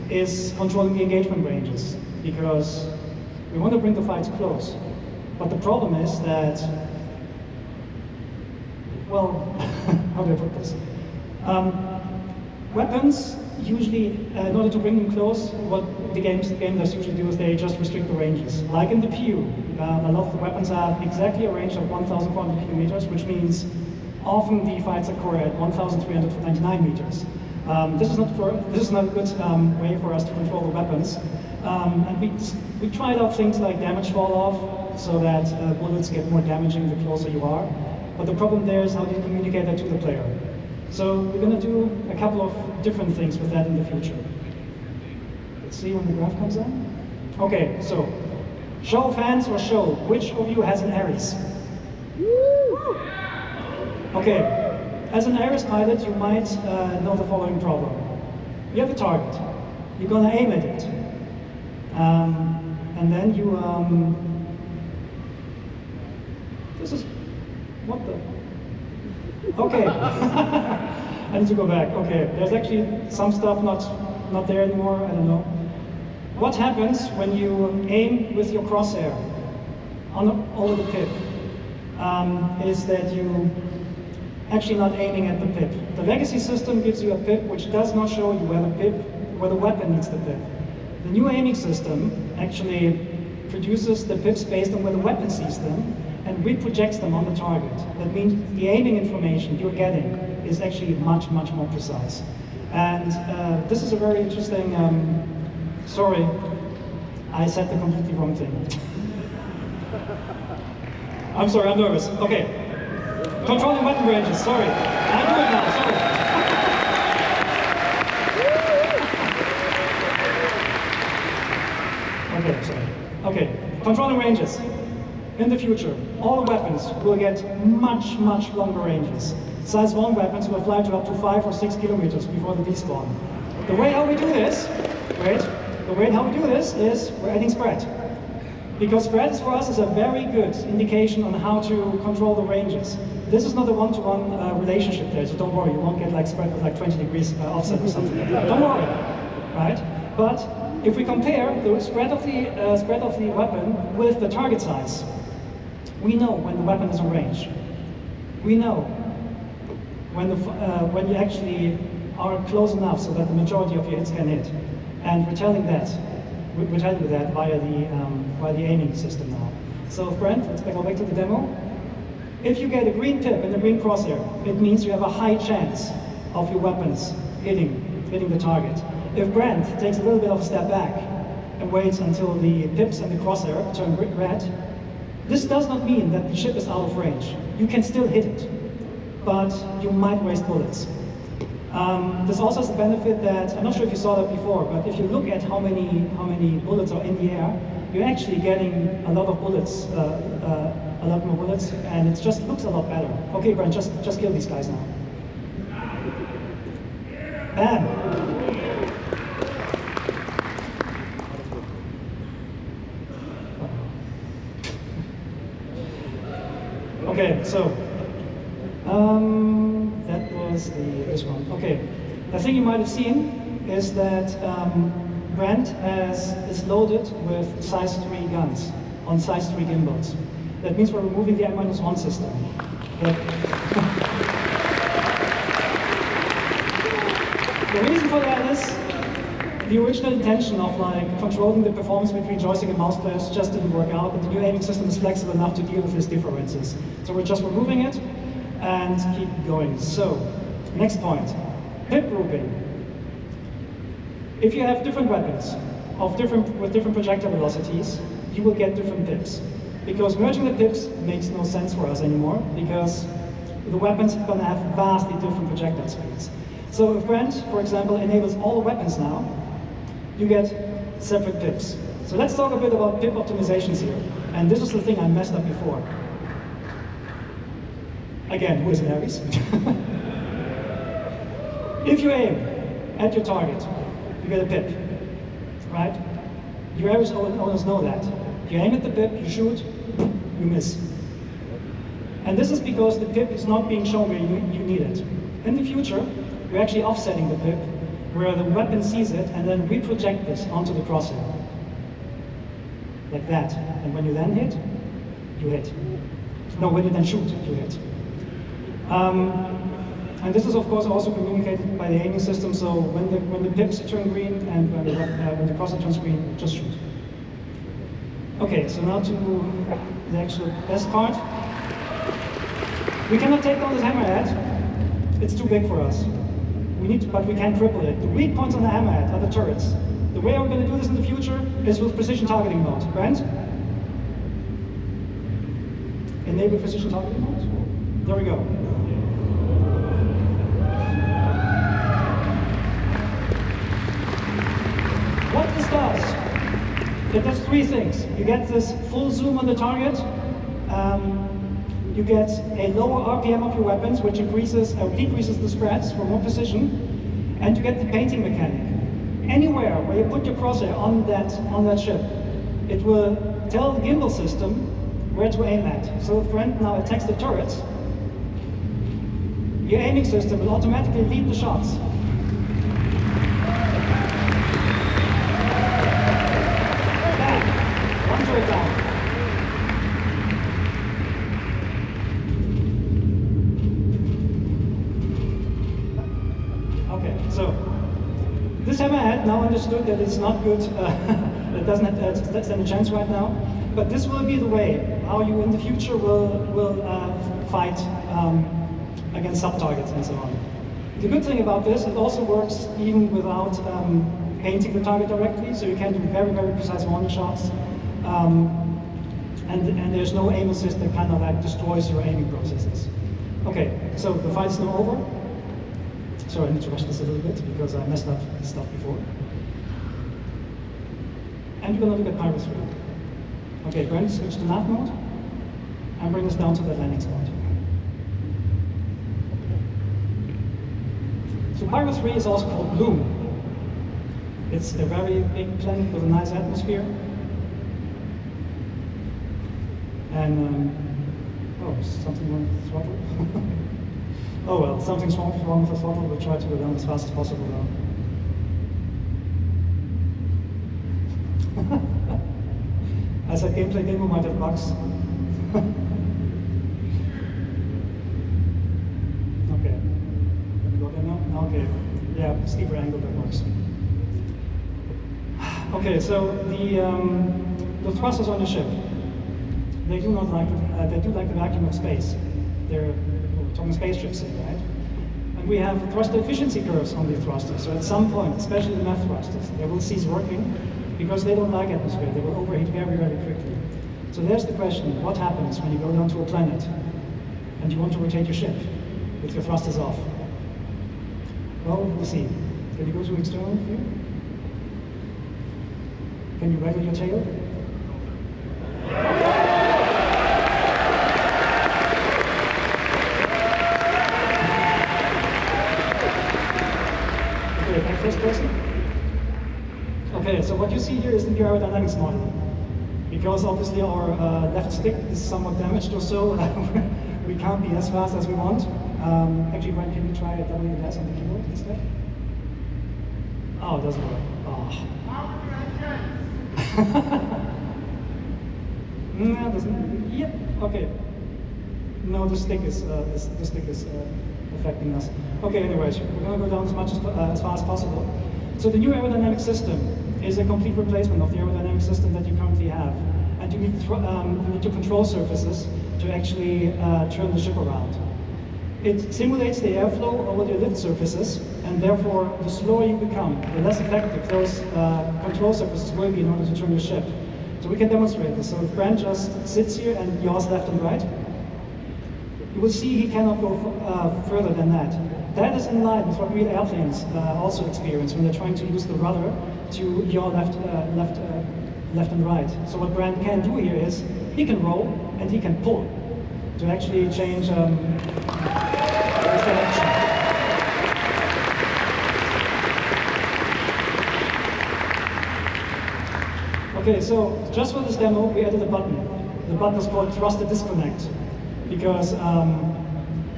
is controlling the engagement ranges, because we want to bring the fights close. But the problem is that, well, how do I put this? Weapons usually, in order to bring them close, what the game does usually do is they just restrict the ranges. Like in the PU, a lot of the weapons have exactly a range of 1,400 kilometers, which means often the fights occur at 1,399 meters. This is not a good way for us to control the weapons. And we tried out things like damage fall off, so that bullets get more damaging the closer you are. But the problem there is how do you communicate that to the player? So we're going to do a couple of different things with that in the future. Let's see when the graph comes in. Okay, so show of hands or show, which of you has an Ares? Okay, as an Ares pilot, you might know the following problem. You have a target. You're going to aim at it. And then you, this is, what the? Okay, I need to go back. Okay, there's actually some stuff not there anymore, I don't know. What happens when you aim with your crosshair over the pip is that you actually not aiming at the pip. The legacy system gives you a pip which does not show you where the weapon meets the pip. The new aiming system actually produces the pips based on where the weapon sees them and reprojects them on the target. That means the aiming information you're getting is actually much, much more precise. And this is a very interesting, sorry, I said the completely wrong thing. I'm sorry, I'm nervous. Okay, controlling weapon ranges, sorry. I do it now, sorry. Okay, sorry. Okay, controlling ranges. In the future, all weapons will get much, much longer ranges. Size 1 weapons will fly to up to 5 or 6 kilometers before the despawn. The way how we do this, is we're adding spread. Because spread for us is a very good indication on how to control the ranges. This is not a one-to-one relationship there, so don't worry, you won't get like spread with like 20 degrees offset or something. Don't worry, right? But if we compare the spread of the weapon with the target size, we know when the weapon is in range. We know when you actually are close enough so that the majority of your hits can hit. And we're telling you that via the aiming system now. So Brent, let's go back to the demo. If you get a green tip and a green crosshair, it means you have a high chance of your weapons hitting the target. If Brent takes a little bit of a step back and waits until the pips and the crosshair turn red, this does not mean that the ship is out of range. You can still hit it, but you might waste bullets. This also has the benefit that, I'm not sure if you saw that before, but if you look at how many bullets are in the air, you're actually getting a lot of bullets, a lot more bullets, and it just looks a lot better. Okay, Brent, just kill these guys now. Bam! Okay, so that was this one. Okay, the thing you might have seen is that Brent is loaded with size 3 guns on size 3 gimbals. That means we're removing the N-1 system. The reason for that is the original intention of like controlling the performance between joystick and mouse players just didn't work out, but the new aiming system is flexible enough to deal with these differences. So we're just removing it and keep going. So, next point, pip grouping. If you have different weapons with different projectile velocities, you will get different pips. Because merging the pips makes no sense for us anymore, because the weapons are going to have vastly different projectile speeds. So if Brent, for example, enables all the weapons now, you get separate pips. So let's talk a bit about pip optimizations here. And this is the thing I messed up before. Again, who is an Ares? If you aim at your target, you get a pip, right? Your Ares owners know that. You aim at the pip, you shoot, you miss. And this is because the pip is not being shown where you need it. In the future, we're actually offsetting the pip where the weapon sees it, and then we project this onto the crosshair. Like that. And when you then hit, you hit. No, when you then shoot, you hit. And this is of course also communicated by the aiming system, so when the pips turn green and when the crosshair turns green, just shoot. Okay, so now to the actual best part. We cannot take down this hammerhead. It's too big for us. But we can cripple it. The weak points on the hammerhead are the turrets. The way we're going to do this in the future is with precision targeting mode. Brent? Enable precision targeting mode? There we go. What this does, it does three things. You get this full zoom on the target. You get a lower RPM of your weapons, which increases or decreases the spreads for more precision, and you get the painting mechanic. Anywhere where you put your crosshair on that ship, it will tell the gimbal system where to aim at. So if Brent now attacks the turrets, your aiming system will automatically lead the shots. Bang! One turret down. So, this hammerhead now understood that it's not good, it doesn't stand a chance right now, but this will be the way how you in the future will fight against sub-targets and so on. The good thing about this, it also works even without painting the target directly, so you can do very, very precise warning shots, and there's no aim assist that kind of like destroys your aiming processes. Okay, so the fight is now over. Sorry, I need to rush this a little bit because I messed up stuff before. And we're going to look at Pyro 3. Okay, Brent, switch to nav mode and bring us down to the landing spot. So Pyro 3 is also called Bloom. It's a very big planet with a nice atmosphere. And, oh, something wrong with the throttle? Oh well, something's wrong with the throttle. We'll try to go down as fast as possible now. I said gameplay demo might have bugs. Okay. Can we go there now? Okay. Yeah, steeper angle, that works. Okay, so the thrusters on the ship, they do not like they do like the vacuum of space. They're talking spaceships here, right? And we have thruster efficiency curves on the thrusters. So at some point, especially the math thrusters, they will cease working because they don't like atmosphere. They will overheat very, very quickly. So there's the question, what happens when you go down to a planet and you want to rotate your ship with your thrusters off? Well, we'll see. Can you go to external view? Can you waggle your tail? First person? Okay, so what you see here is the new aerodynamics model. Because obviously our left stick is somewhat damaged or so, we can't be as fast as we want. Actually, Brian, can you try a WS on the keyboard instead? Oh, it doesn't work. Oh. No, it doesn't. Yep, okay. No, the stick is affecting us. Okay, anyways, we're going to go down as far as possible. So the new aerodynamic system is a complete replacement of the aerodynamic system that you currently have. And you need to control surfaces to actually turn the ship around. It simulates the airflow over the lift surfaces, and therefore the slower you become, the less effective those control surfaces will be in order to turn your ship. So we can demonstrate this. So if Brent just sits here and yaws left and right, you will see he cannot go further than that. That is in line with what real airplanes also experience when they're trying to use the rudder to yaw left and right. So what Brand can do here is he can roll and he can pull to actually change his direction. Okay, so just for this demo, we added a button. The button is called Thruster Disconnect. Because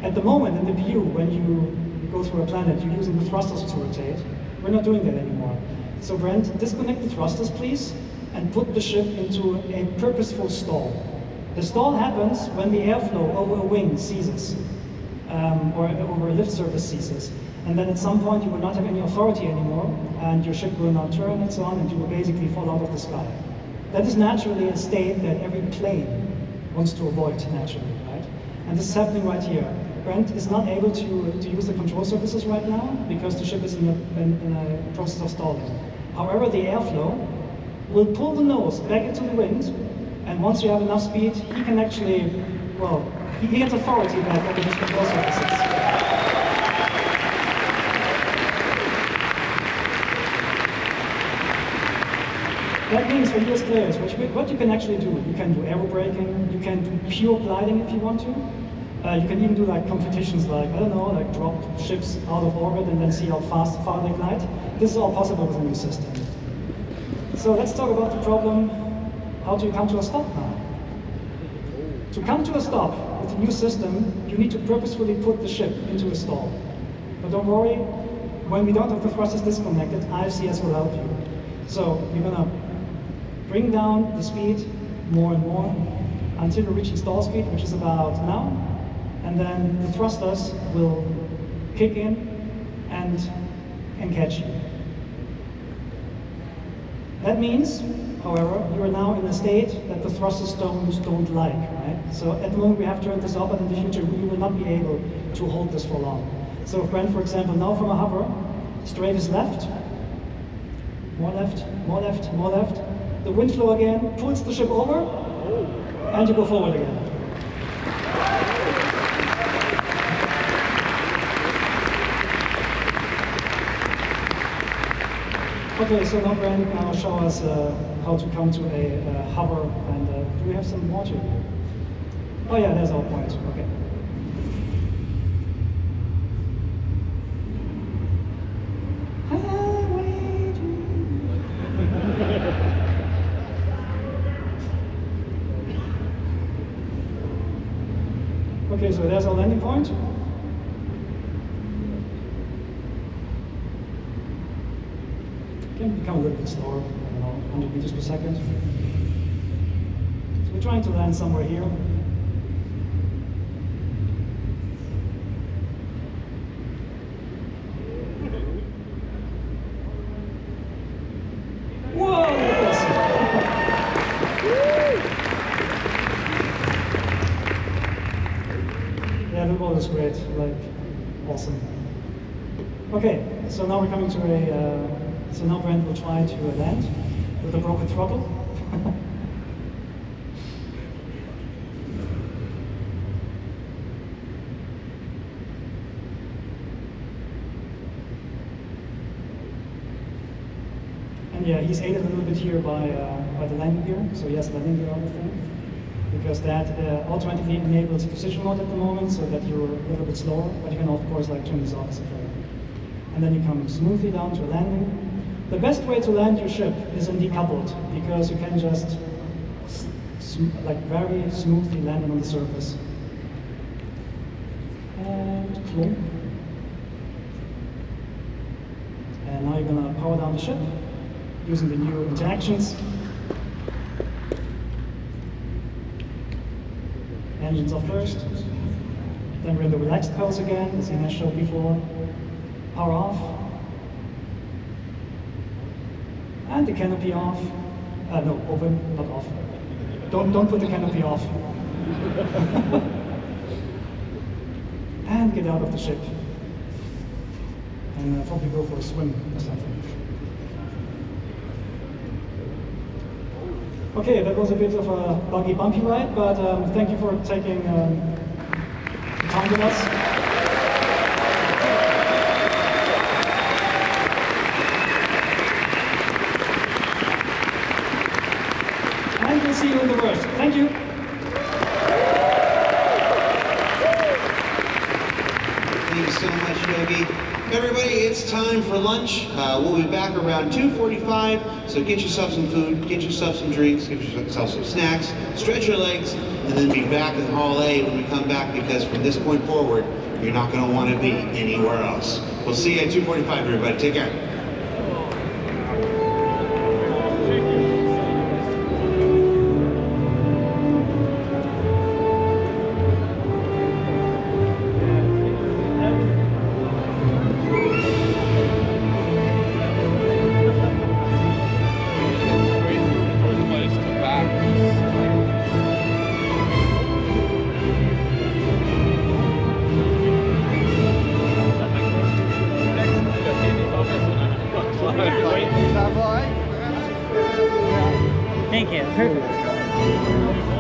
at the moment in the view, when you go through a planet, you're using the thrusters to rotate. We're not doing that anymore. So Brent, disconnect the thrusters, please, and put the ship into a purposeful stall. The stall happens when the airflow over a wing ceases, or over a lift surface ceases. And then at some point you will not have any authority anymore, and your ship will not turn and so on, and you will basically fall out of the sky. That is naturally a state that every plane wants to avoid naturally, right? And this is happening right here. Brent is not able to use the control surfaces right now because the ship is in a process of stalling. However, the airflow will pull the nose back into the wind, and once you have enough speed, he can actually, well, he gets authority back over his control surfaces. That means for you as players, what you can actually do, you can do aerobraking, you can do pure gliding if you want to. You can even do like competitions like, I don't know, like drop ships out of orbit and then see how far they glide. This is all possible with a new system. So let's talk about the problem, how do you come to a stop now? To come to a stop with a new system, you need to purposefully put the ship into a stall. But don't worry, when we don't have the thrusters disconnected, IFCS will help you. So you're gonna bring down the speed more and more until you're reaching stall speed, which is about now. And then the thrusters will kick in and catch you. That means, however, you are now in a state that the thrusters don't like, right? So at the moment we have turned this off, but in the future we will not be able to hold this for long. So if Brent, for example, now from a hover, straight is left, more left, more left, more left. The wind flow again pulls the ship over, and you go forward again. Okay, so now Brent now show us how to come to a hover, and do we have some water here? Oh yeah, there's our point, okay. Okay, so there's our landing point. Can become a little bit slower, I don't know, 100 meters per second. So we're trying to land somewhere here. Whoa! Yeah, the ball is great, like, awesome. Okay, so now we're coming to a so now Brent will try to land with a broken throttle. And yeah, he's aided a little bit here by the landing gear, so he has landing gear on the thing, because that automatically enables precision mode at the moment, so that you're a little bit slower, but you can of course like turn this off as a player. And then you come smoothly down to a landing. The best way to land your ship is in decoupled, because you can just like very smoothly land it on the surface. And plump. And now you're going to power down the ship using the new interactions. Engines off first. Then we're in the relaxed pose again, as Ines showed before. Power off. And the canopy off. No, open, not off. Don't put the canopy off. And get out of the ship. And probably go for a swim or something. Okay, that was a bit of a buggy, bumpy ride, but thank you for taking the time with us. See you in the verse. Thank you. Thank you so much, Yogi. Everybody, it's time for lunch. We'll be back around 2:45, so get yourself some food, get yourself some drinks, get yourself some snacks, stretch your legs, and then be back in Hall A when we come back, because from this point forward, you're not going to want to be anywhere else. We'll see you at 2:45, everybody. Take care. Thank you. Perfect.